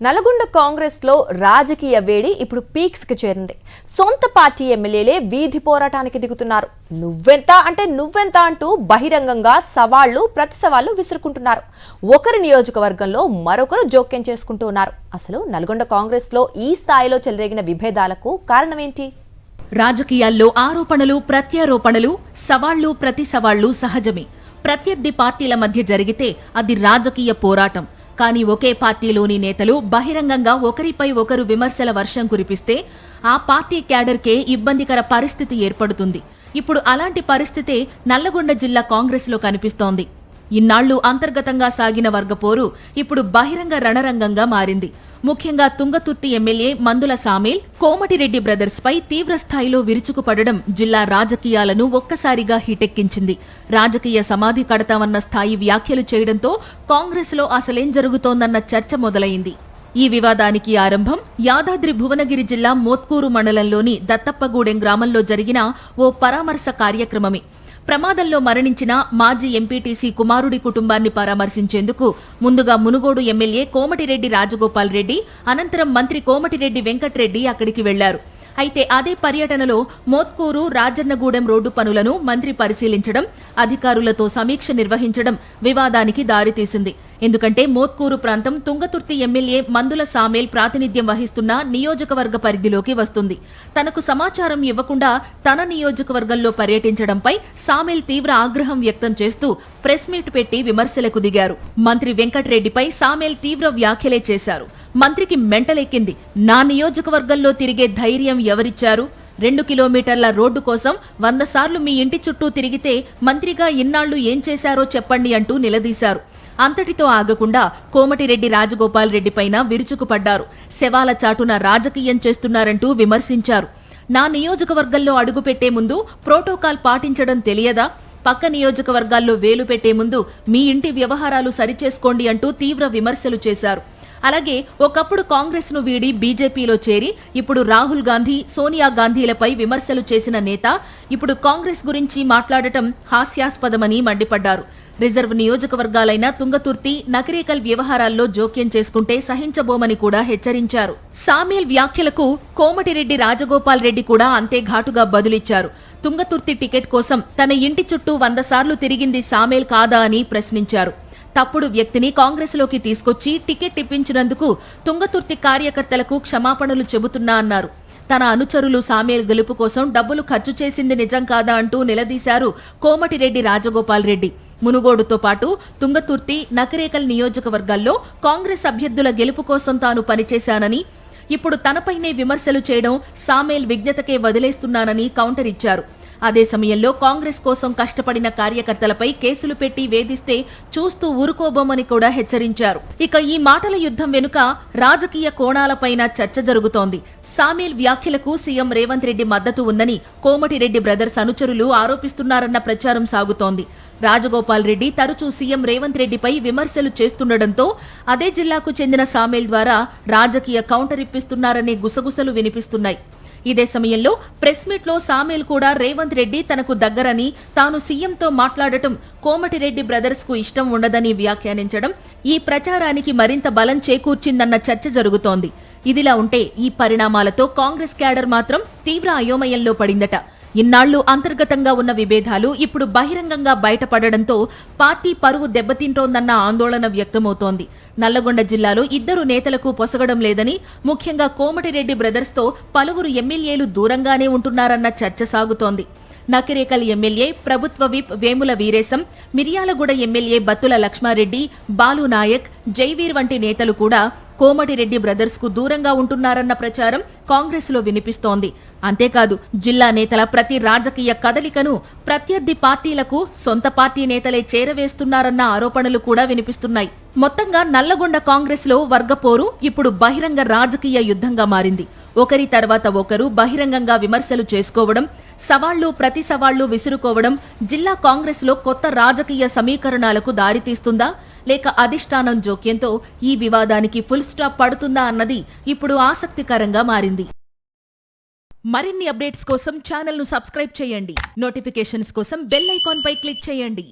నల్గొండ కాంగ్రెస్ లో రాజకీయ వేడి ఇప్పుడు పీక్స్ కి చేరింది. సొంత పార్టీ ఎమ్మెల్యేలే వీధి పోరాటానికి దిగుతున్నారు. నువ్వెంత అంటూ బహిరంగంగా సవాళ్లు ప్రతి సవాళ్లు విసురుకుంటున్నారు. ఒకరి నియోజకవర్గంలో మరొకరు జోక్యం చేసుకుంటూ ఉన్నారు. అసలు నల్గొండ కాంగ్రెస్ లో ఈ స్థాయిలో చెలరేగిన విభేదాలకు కారణమేంటి? రాజకీయాల్లో ఆరోపణలు, ప్రత్యారోపణలు, సవాళ్లు, ప్రతి సవాళ్లు సహజమే. ప్రత్యర్థి పార్టీల మధ్య జరిగితే అది రాజకీయ పోరాటం. కానీ ఒకే పార్టీలోని నేతలు బహిరంగంగా ఒకరిపై ఒకరు విమర్శల వర్షం కురిపిస్తే ఆ పార్టీ క్యాడర్కే ఇబ్బందికర పరిస్థితి ఏర్పడుతుంది. ఇప్పుడు అలాంటి పరిస్థితే నల్లగొండ జిల్లా కాంగ్రెస్ లో కనిపిస్తోంది. ఇన్నాళ్లు అంతర్గతంగా సాగిన వర్గపోరు ఇప్పుడు బహిరంగ రణరంగంగా మారింది. ముఖ్యంగా తుంగతుర్తి ఎమ్మెల్యే మందుల సామేల్, కోమటిరెడ్డి బ్రదర్స్ పై తీవ్రస్థాయిలో విరుచుకుపడడం జిల్లా రాజకీయాలను ఒక్కసారిగా హిటెక్కించింది. రాజకీయ సమాధి కడతామన్న స్థాయి వ్యాఖ్యలు చేయడంతో కాంగ్రెస్ లో అసలేం జరుగుతోందన్న చర్చ మొదలైంది. ఈ వివాదానికి ఆరంభం యాదాద్రి భువనగిరి జిల్లా మోత్కూరు మండలంలోని దత్తప్పగూడెం గ్రామంలో జరిగిన ఓ పరామర్శ కార్యక్రమమే. ప్రమాదంలో మరణించిన మాజీ ఎంపీటీసీ కుమారుడి కుటుంబాన్ని పరామర్శించేందుకు ముందుగా మునుగోడు ఎమ్మెల్యే కోమటిరెడ్డి రాజగోపాల్ రెడ్డి, అనంతరం మంత్రి కోమటిరెడ్డి వెంకట్రెడ్డి అక్కడికి వెళ్లారు. అయితే అదే పర్యటనలో మోత్కూరు రాజన్నగూడెం రోడ్డు పనులను మంత్రి పరిశీలించడం, అధికారులతో సమీక్ష నిర్వహించడం వివాదానికి దారితీసింది. ఎందుకంటే మోత్కూరు ప్రాంతం తుంగతుర్తి ఎమ్మెల్యే మందుల సామేల్ ప్రాతినిధ్యం వహిస్తున్న నియోజకవర్గ పరిధిలోకి వస్తుంది. తనకు సమాచారం ఇవ్వకుండా తన నియోజకవర్గంలో పర్యటించడంపై సామేల్ తీవ్ర ఆగ్రహం వ్యక్తం చేస్తూ ప్రెస్ మీట్ పెట్టి విమర్శలకు దిగారు. మంత్రి వెంకట్రెడ్డిపై సామేల్ తీవ్ర వ్యాఖ్యలే చేశారు. మంత్రికి మెంటలెక్కింది. నా నియోజకవర్గంలో తిరిగే ధైర్యం ఎవరిచ్చారు? 2 కిలోమీటర్ల రోడ్డు కోసం 100 సార్లు మీ ఇంటి చుట్టూ తిరిగితే మంత్రిగా ఇన్నాళ్లు ఏం చేశారో చెప్పండి అంటూ నిలదీశారు. అంతటితో ఆగకుండా కోమటిరెడ్డి రాజగోపాల్ రెడ్డిపైన విరుచుకుపడ్డారు. శవాల చాటున రాజకీయం చేస్తున్నారంటూ విమర్శించారు. నా నియోజకవర్గంలో అడుగుపెట్టే ముందు ప్రోటోకాల్ పాటించడం తెలియదా? పక్క నియోజకవర్గాల్లో వేలు పెట్టే ముందు మీ ఇంటి వ్యవహారాలు సరిచేసుకోండి అంటూ తీవ్ర విమర్శలు చేశారు. అలాగే ఒకప్పుడు కాంగ్రెస్ ను వీడి బీజేపీలో చేరి ఇప్పుడు రాహుల్ గాంధీ, సోనియా గాంధీలపై విమర్శలు చేసిన నేత ఇప్పుడు కాంగ్రెస్ గురించి మాట్లాడటం హాస్యాస్పదమని మండిపడ్డారు. రిజర్వ్ నియోజకవర్గాలైన తుంగతుర్తి, నకరేకల్ వ్యవహారాల్లో జోక్యం చేసుకుంటే సహించబోమని కూడా హెచ్చరించారు. సామేల్ వ్యాఖ్యలకు కోమటిరెడ్డి రాజగోపాల్ రెడ్డి కూడా అంతే ఘాటుగా బదులిచ్చారు. తుంగతుర్తి టికెట్ కోసం తన ఇంటి చుట్టూ 100 సార్లు తిరిగింది సామేల్ కాదా అని ప్రశ్నించారు. తప్పుడు వ్యక్తిని కాంగ్రెస్ లోకి తీసుకొచ్చి టికెట్ ఇప్పించినందుకు తుంగతుర్తి కార్యకర్తలకు క్షమాపణలు చెబుతున్నా అన్నారు. తన అనుచరులు సామేల్ గెలుపు కోసం డబ్బులు ఖర్చు చేసింది నిజం కాదా అంటూ నిలదీశారు కోమటిరెడ్డి రాజగోపాల్ రెడ్డి. మునుగోడుతో పాటు తుంగతుర్తి, నకరేకల్ నియోజకవర్గాల్లో కాంగ్రెస్ అభ్యర్థుల గెలుపు కోసం తాను పనిచేశానని, ఇప్పుడు తనపైనే విమర్శలు చేయడం సామేల్ విజ్ఞతకే వదిలేస్తున్నానని కౌంటర్ ఇచ్చారు. అదే సమయంలో కాంగ్రెస్ కోసం కష్టపడిన కార్యకర్తలపై కేసులు పెట్టి వేధిస్తే చూస్తూ ఊరుకోబోమని కూడా హెచ్చరించారు. ఇక ఈ మాటల యుద్ధం వెనుక రాజకీయ కోణాలపైన చర్చ జరుగుతోంది. సామేల్ వ్యాఖ్యలకు సీఎం రేవంత్ రెడ్డి మద్దతు ఉందని కోమటిరెడ్డి బ్రదర్స్ అనుచరులు ఆరోపిస్తున్నారన్న ప్రచారం సాగుతోంది. రాజగోపాల్ రెడ్డి తరచూ సీఎం రేవంత్ రెడ్డిపై విమర్శలు చేస్తుండటంతో అదే జిల్లాకు చెందిన సామేల్ ద్వారా రాజకీయ కౌంటర్ ఇప్పిస్తున్నారనే గుసగుసలు వినిపిస్తున్నాయి. ఇదే సమయంలో ప్రెస్ మీట్ లో సామేల్ కూడా రేవంత్ రెడ్డి తనకు దగ్గరని, తాను సీఎంతో మాట్లాడటం కోమటిరెడ్డి బ్రదర్స్ కు ఇష్టం ఉండదని వ్యాఖ్యానించడం ఈ ప్రచారానికి మరింత బలం చేకూర్చిందన్న చర్చ జరుగుతోంది. ఇదిలా ఉంటే ఈ పరిణామాలతో కాంగ్రెస్ క్యాడర్ మాత్రం తీవ్ర అయోమయంలో పడిందట. ఇన్నాళ్లు అంతర్గతంగా ఉన్న విభేదాలు ఇప్పుడు బహిరంగంగా బయటపడడంతో పార్టీ పరువు దెబ్బతింటోందన్న ఆందోళన వ్యక్తమవుతోంది. నల్లగొండ జిల్లాలో 2 నేతలకు పొసగడం లేదని, ముఖ్యంగా కోమటిరెడ్డి బ్రదర్స్ తో పలువురు ఎమ్మెల్యేలు దూరంగానే ఉంటున్నారన్న చర్చ సాగుతోంది. నకిరేకల్ ఎమ్మెల్యే ప్రభుత్వ విప్ వేముల వీరేశం, మిర్యాలగూడ ఎమ్మెల్యే బత్తుల లక్ష్మారెడ్డి, బాలు నాయక్, జైవీర్ వంటి నేతలు కూడా కోమటిరెడ్డి బ్రదర్స్ కు దూరంగా ఉంటున్నారన్న ప్రచారం కాంగ్రెస్ లో వినిపిస్తోంది. అంతేకాదు జిల్లా నేతల ప్రతి రాజకీయ కదలికను ప్రత్యర్థి పార్టీలకు సొంత పార్టీ నేతలే చేరవేస్తున్నారన్న ఆరోపణలు కూడా వినిపిస్తున్నాయి. మొత్తంగా నల్లగొండ కాంగ్రెస్ లో వర్గపోరు ఇప్పుడు బహిరంగ రాజకీయ యుద్ధంగా మారింది. ఒకరి తర్వాత ఒకరు బహిరంగంగా విమర్శలు చేసుకోవడం, సవాళ్లు ప్రతి సవాళ్లు విసురుకోవడం జిల్లా కాంగ్రెస్ లో కొత్త రాజకీయ సమీకరణాలకు దారితీస్తుందా, లేక అధిష్టానం జోక్యంతో ఈ వివాదానికి ఫుల్ స్టాప్ పడుతుందా అన్నది ఇప్పుడు ఆసక్తికరంగా మారింది. మరిన్ని అప్డేట్స్ కోసం ఛానల్ ను సబ్స్క్రైబ్ చేయండి. నోటిఫికేషన్స్ కోసం బెల్ ఐకాన్ పై క్లిక్ చేయండి.